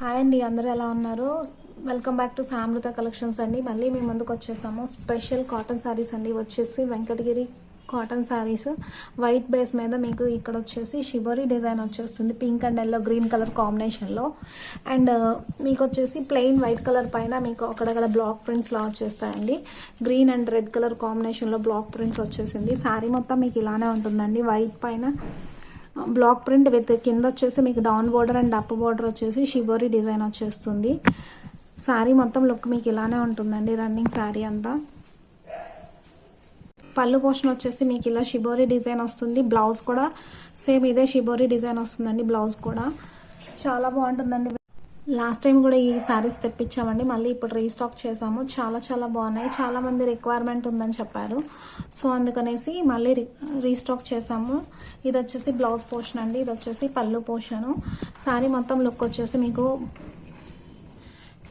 Hi అండి, అందరూ ఎలా ఉన్నారు? వెల్కమ్ బ్యాక్ టు సామృత కలెక్షన్స్ అండి. మళ్ళీ మీ ముందుకు వచ్చేసాము. స్పెషల్ కాటన్ శారీస్ అండి. వచ్చేసి Venkatagiri cotton saris white base మీద మీకు ఇక్కడ వచ్చేసి షిబోరీ డిజైన్ వచ్చేస్తుంది. Pink and yellow green colour కాంబినేషన్లో. అండ్ మీకు వచ్చేసి ప్లెయిన్ వైట్ కలర్ పైన మీకు అక్కడక్కడ బ్లాక్ ప్రింట్స్ లా వచ్చేస్తాయండి. గ్రీన్ అండ్ రెడ్ కలర్ కాంబినేషన్లో బ్లాక్ ప్రింట్స్ వచ్చేసింది. శారీ మొత్తం మీకు ఇలానే ఉంటుందండి. వైట్ పైన బ్లాక్ ప్రింట్ విత్ కింద వచ్చేసి మీకు down border and up border వచ్చేసి షిబోరీ డిజైన్ వచ్చేస్తుంది. శారీ మొత్తం లుక్ మీకు ఇలానే ఉంటుందండి. రన్నింగ్ శారీ అంతా. పళ్ళు పోర్షన్ వచ్చేసి మీకు ఇలా షిబోరీ డిజైన్ వస్తుంది. బ్లౌజ్ కూడా సేమ్ ఇదే షిబోరీ డిజైన్ వస్తుందండి. బ్లౌజ్ కూడా చాలా బాగుంటుందండి. లాస్ట్ టైం కూడా ఈ శారీస్ తెప్పించామండి. మళ్ళీ ఇప్పుడు రీస్టాక్ చేసాము. చాలా చాలా బాగున్నాయి. చాలా మంది రిక్వైర్మెంట్ ఉందని చెప్పారు. సో అందుకనేసి మళ్ళీ రీస్టాక్ చేసాము. ఇది వచ్చేసి బ్లౌజ్ పోర్షన్ అండి. ఇది వచ్చేసి పళ్ళు పోర్షను. శారీ మొత్తం లుక్ వచ్చేసి మీకు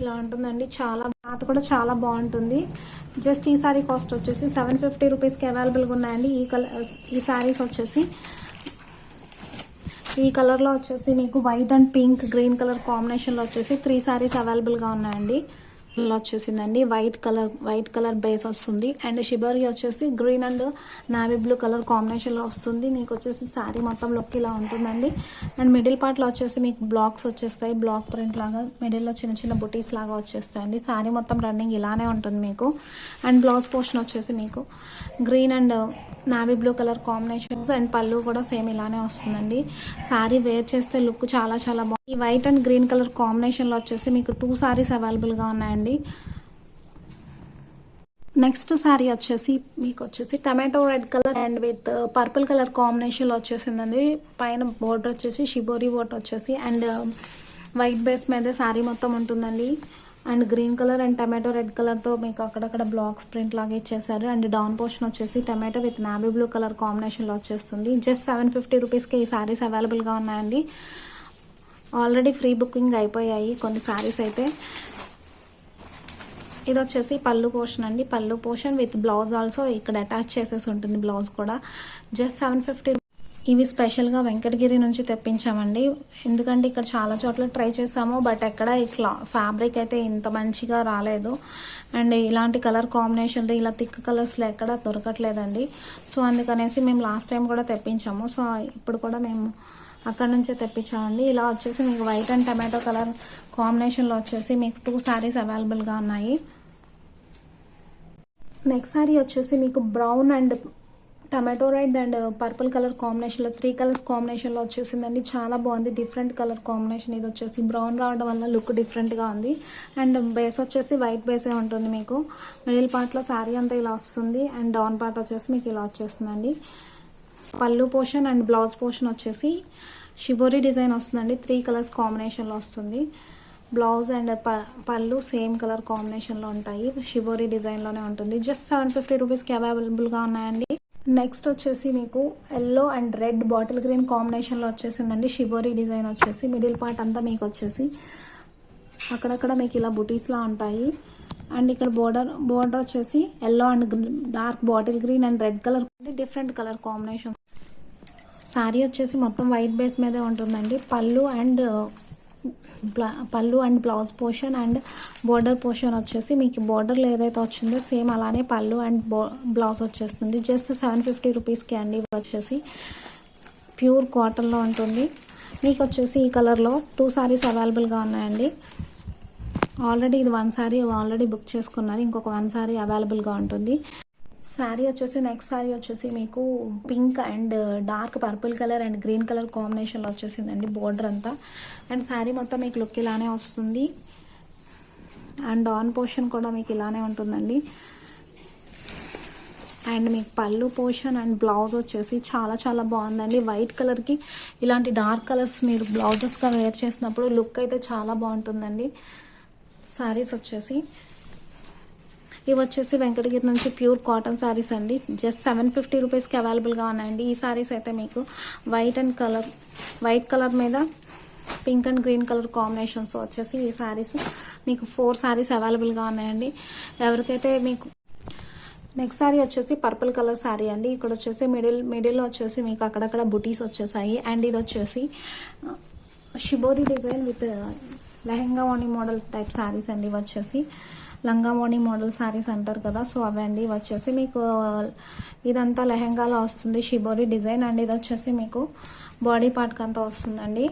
ఇలా ఉంటుందండి. చాలా క్లాత్ కూడా చాలా బాగుంటుంది. జస్ట్ ఈ శారీ కాస్ట్ వచ్చేసి 750 రూపీస్కి అవైలబుల్గా ఉన్నాయండి. ఈ శారీస్ వచ్చేసి ఈ కలర్లో వచ్చేసి మీకు white and pink green colour కాంబినేషన్లో వచ్చేసి 3 శారీస్ అవైలబుల్గా ఉన్నాయండి. వచ్చేసిందండి వైట్ కలర్ బేస్ వస్తుంది. అండ్ షిబోరీ వచ్చేసి green and navy blue colour కాంబినేషన్లో వస్తుంది. మీకు వచ్చేసి శారీ మొత్తం లుక్ ఇలా ఉంటుందండి. అండ్ మిడిల్ పార్ట్లో వచ్చేసి మీకు బ్లాక్స్ వచ్చేస్తాయి. బ్లాక్ ప్రింట్ లాగా మిడిల్లో చిన్న చిన్న బుటీస్ లాగా వచ్చేస్తాయండి. శారీ మొత్తం రన్నింగ్ ఇలానే ఉంటుంది మీకు. అండ్ బ్లౌజ్ పోర్షన్ వచ్చేసి మీకు green and navy blue colour combinations and పళ్ళు కూడా సేమ్ ఇలానే వస్తుందండి. శారీ వేర్ చేస్తే లుక్ చాలా చాలా బాగుంది. ఈ వైట్ అండ్ గ్రీన్ కలర్ కాంబినేషన్లో వచ్చేసి మీకు 2 శారీస్ అవైలబుల్గా ఉన్నాయండి. నెక్స్ట్ శారీ వచ్చేసి మీకు వచ్చేసి tomato red colour and with purple colour కాంబినేషన్లో వచ్చేసిందండి. పైన బోర్డర్ వచ్చేసి షిబోరీ బోర్డర్ వచ్చేసి అండ్ వైట్ బేస్ మీద శారీ మొత్తం ఉంటుందండి. And green colour and tomato red కలర్తో మీకు అక్కడక్కడ బ్లాక్స్ ప్రింట్ లాగా ఇచ్చేసారు. అండ్ డౌన్ పోర్షన్ వచ్చేసి tomato with navy blue colour కాంబినేషన్లో వచ్చేస్తుంది. జస్ట్ 750 రూపీస్కి ఈ శారీస్ అవైలబుల్గా ఉన్నాయండి. ఆల్రెడీ ఫ్రీ బుకింగ్ అయిపోయాయి కొన్ని శారీస్ అయితే. ఇది వచ్చేసి పళ్ళు పోర్షన్ అండి. పళ్ళు పోర్షన్ విత్ బ్లౌజ్ ఆల్సో ఇక్కడ అటాచ్ చేసేసి ఉంటుంది. బ్లౌజ్ కూడా జస్ట్ 750. ఇవి స్పెషల్గా వెంకటగిరి నుంచి తెప్పించామండి. ఎందుకంటే ఇక్కడ చాలా చోట్ల ట్రై చేసాము, బట్ ఎక్కడ ఈ ఫ్యాబ్రిక్ అయితే ఇంత మంచిగా రాలేదు. అండ్ ఇలాంటి కలర్ కాంబినేషన్లో ఇలా థిక్ కలర్స్లో ఎక్కడ దొరకట్లేదండి. సో అందుకనేసి మేము లాస్ట్ టైం కూడా తెప్పించాము. సో ఇప్పుడు కూడా మేము అక్కడ నుంచే తెప్పించామండి. ఇలా వచ్చేసి మీకు వైట్ అండ్ టమాటో కలర్ కాంబినేషన్లో వచ్చేసి మీకు 2 శారీస్ అవైలబుల్గా ఉన్నాయి. నెక్స్ట్ శారీ వచ్చేసి మీకు brown and tomato red and purple colour కాంబినేషన్లో 3 కలర్స్ కాంబినేషన్లో వచ్చేసిందండి. చాలా బాగుంది. Different colour combination. ఇది వచ్చేసి బ్రౌన్ రావడం వల్ల లుక్ డిఫరెంట్గా ఉంది. అండ్ బేస్ వచ్చేసి వైట్ బేసే ఉంటుంది మీకు. మిడిల్ పార్ట్లో శారీ అంతా ఇలా వస్తుంది. అండ్ డౌన్ పార్ట్ వచ్చేసి మీకు ఇలా వచ్చేస్తుందండి. పళ్ళు పోర్షన్ అండ్ బ్లౌజ్ పోర్షన్ వచ్చేసి షిబోరీ డిజైన్ వస్తుందండి. 3 కలర్స్ కాంబినేషన్లో వస్తుంది. బ్లౌజ్ అండ్ పళ్ళు సేమ్ కలర్ కాంబినేషన్లో ఉంటాయి. షిబోరీ డిజైన్లోనే ఉంటుంది. జస్ట్ 750 రూపీస్కి అవైలబుల్గా ఉన్నాయండి. నెక్స్ట్ వచ్చేసి మీకు yellow and red bottle green కాంబినేషన్లో వచ్చేసిందండి. షిబోరీ డిజైన్ వచ్చేసి మిడిల్ పార్ట్ అంతా మీకు వచ్చేసి అక్కడక్కడ మీకు ఇలా బుటీస్లా ఉంటాయి. అండ్ ఇక్కడ బోర్డర్ వచ్చేసి yellow and dark bottle green and red colour different colour combination. Sari వచ్చేసి మొత్తం వైట్ బేస్ మీదే ఉంటుందండి. పళ్ళు and blouse portion and border portion వచ్చేసి మీకు బోర్డర్లో ఏదైతే వచ్చిందో సేమ్ అలానే పళ్ళు అండ్ బ్లౌజ్ వచ్చేస్తుంది. జస్ట్ 750 రూపీస్కి అండి. వచ్చేసి ప్యూర్ కాటన్లో ఉంటుంది. మీకు వచ్చేసి ఈ కలర్లో 2 శారీస్ అవైలబుల్గా ఉన్నాయండి. ఆల్రెడీ ఇది 1 శారీ ఆల్రెడీ బుక్ చేసుకున్నారు. ఇంకొక 1 శారీ అవైలబుల్గా ఉంటుంది. శారీ వచ్చేసి నెక్స్ట్ శారీ వచ్చేసి మీకు pink and dark purple colour and green colour కాంబినేషన్లో వచ్చేసిందండి బోర్డర్ అంతా. అండ్ శారీ మొత్తం మీకు లుక్ ఇలానే వస్తుంది. అండ్ డౌన్ పోర్షన్ కూడా మీకు ఇలానే ఉంటుందండి. అండ్ మీకు పళ్ళు పోర్షన్ అండ్ బ్లౌజ్ వచ్చేసి చాలా చాలా బాగుందండి. వైట్ కలర్కి ఇలాంటి డార్క్ కలర్స్ మీరు బ్లౌజెస్గా వేర్ చేసినప్పుడు లుక్ అయితే చాలా బాగుంటుందండి. శారీస్ వచ్చేసి ఇవి వచ్చేసి వెంకటగిరి నుంచి ప్యూర్ కాటన్ శారీస్ అండి. జస్ట్ 750 రూపీస్కి అవైలబుల్గా ఉన్నాయండి. ఈ శారీస్ అయితే మీకు వైట్ కలర్ మీద pink and green colour combinations వచ్చేసి ఈ శారీస్ మీకు 4 శారీస్ అవైలబుల్గా ఉన్నాయండి. ఎవరికైతే మీకు నెక్స్ట్ శారీ వచ్చేసి పర్పుల్ కలర్ శారీ అండి. ఇక్కడ వచ్చేసి మిడిల్లో వచ్చేసి మీకు అక్కడక్కడ బుటీస్ వచ్చేసాయి. అండ్ ఇది వచ్చేసి షిబోరీ డిజైన్ విత్ లెహంగా ఓణి మోడల్ టైప్ శారీస్ అండి. ఇవి వచ్చేసి లంగా ఓణి మోడల్ శారీస్ అంటారు కదా, సో అవండి. ఇవి వచ్చేసి మీకు ఇదంతా లెహంగాలో వస్తుంది, షిబోరి డిజైన్ అండ్ ఇది వచ్చేసి మీకు బాడీ పార్ట్కి అంతా వస్తుందండి.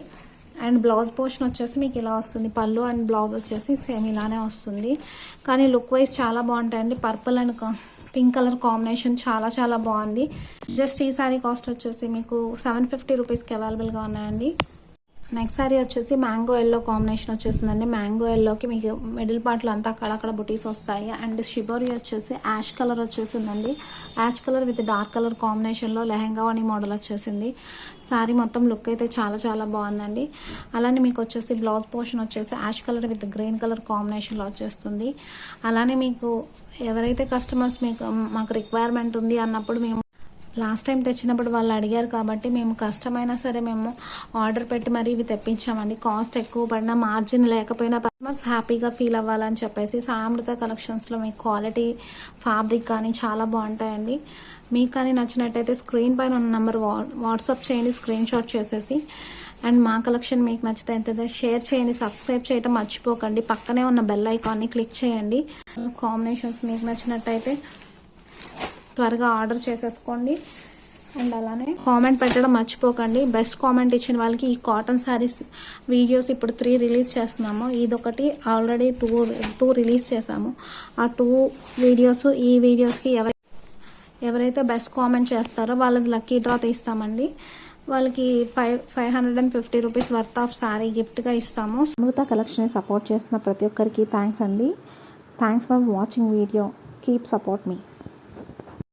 అండ్ బ్లౌజ్ పోర్షన్ వచ్చేసి మీకు ఇలా వస్తుంది. పళ్ళు అండ్ బ్లౌజ్ వచ్చేసి సేమ్ ఇలానే వస్తుంది, కానీ లుక్ వైజ్ చాలా బాగుంటాయండి. Purple and pink colour combination చాలా చాలా బాగుంది. జస్ట్ ఈ సారీ కాస్ట్ వచ్చేసి మీకు 750 రూపీస్కి అవైలబుల్గా ఉన్నాయండి. నెక్స్ట్ సారీ వచ్చేసి మ్యాంగో ఎల్లో కాంబినేషన్ వచ్చేసిందండి. మ్యాంగో ఎల్లోకి మీకు మిడిల్ పార్ట్లో అంతా అక్కడక్కడ బుటీస్ వస్తాయి. అండ్ షిబోరి వచ్చేసి యాష్ కలర్ వచ్చేసిందండి. Ash colour with dark colour కాంబినేషన్లో లెహంగా అని మోడల్ వచ్చేసింది. సారీ మొత్తం లుక్ అయితే చాలా చాలా బాగుందండి. అలానే మీకు వచ్చేసి బ్లౌజ్ పోర్షన్ వచ్చేసి ash colour with green colour కాంబినేషన్లో వచ్చేస్తుంది. అలానే మీకు ఎవరైతే కస్టమర్స్ మాకు రిక్వైర్మెంట్ ఉంది అన్నప్పుడు మేము లాస్ట్ టైం తెచ్చినప్పుడు వాళ్ళు అడిగారు కాబట్టి మేము కష్టమైనా సరే మేము ఆర్డర్ పెట్టి మరీ ఇవి తెప్పించామండి. కాస్ట్ ఎక్కువ పడినా మార్జిన్ లేకపోయినా కస్టమర్స్ హ్యాపీగా ఫీల్ అవ్వాలని చెప్పేసి సామృత కలెక్షన్స్లో మీకు క్వాలిటీ ఫ్యాబ్రిక్ కానీ చాలా బాగుంటాయండి. మీకు కానీ నచ్చినట్టయితే స్క్రీన్ పైన ఉన్న నెంబర్ వాట్సాప్ చేయండి, స్క్రీన్ షాట్ చేసేసి. అండ్ మా కలెక్షన్ మీకు నచ్చితే షేర్ చేయండి, సబ్స్క్రైబ్ చేయడం మర్చిపోకండి. పక్కనే ఉన్న బెల్ ఐకాన్ని క్లిక్ చేయండి. కాంబినేషన్స్ మీకు నచ్చినట్టయితే త్వరగా ఆర్డర్ చేసేసుకోండి. అండ్ అలానే కామెంట్ పెట్టడం మర్చిపోకండి. బెస్ట్ కామెంట్ ఇచ్చిన వాళ్ళకి ఈ కాటన్ శారీస్ వీడియోస్ ఇప్పుడు 3 రిలీజ్ చేస్తున్నాము. ఇదొకటి ఆల్రెడీ 2 రిలీజ్ చేసాము. ఆ 2 వీడియోస్ ఈ వీడియోస్కి ఎవరైతే బెస్ట్ కామెంట్ చేస్తారో వాళ్ళది లక్కీ డ్రా తీస్తామండి. వాళ్ళకి 550 రూపీస్ వర్త్ ఆఫ్ శారీ గిఫ్ట్గా ఇస్తాము. అమృత కలెక్షన్ సపోర్ట్ చేస్తున్న ప్రతి ఒక్కరికి థ్యాంక్స్ అండి. Thanks for watching video. Keep support me.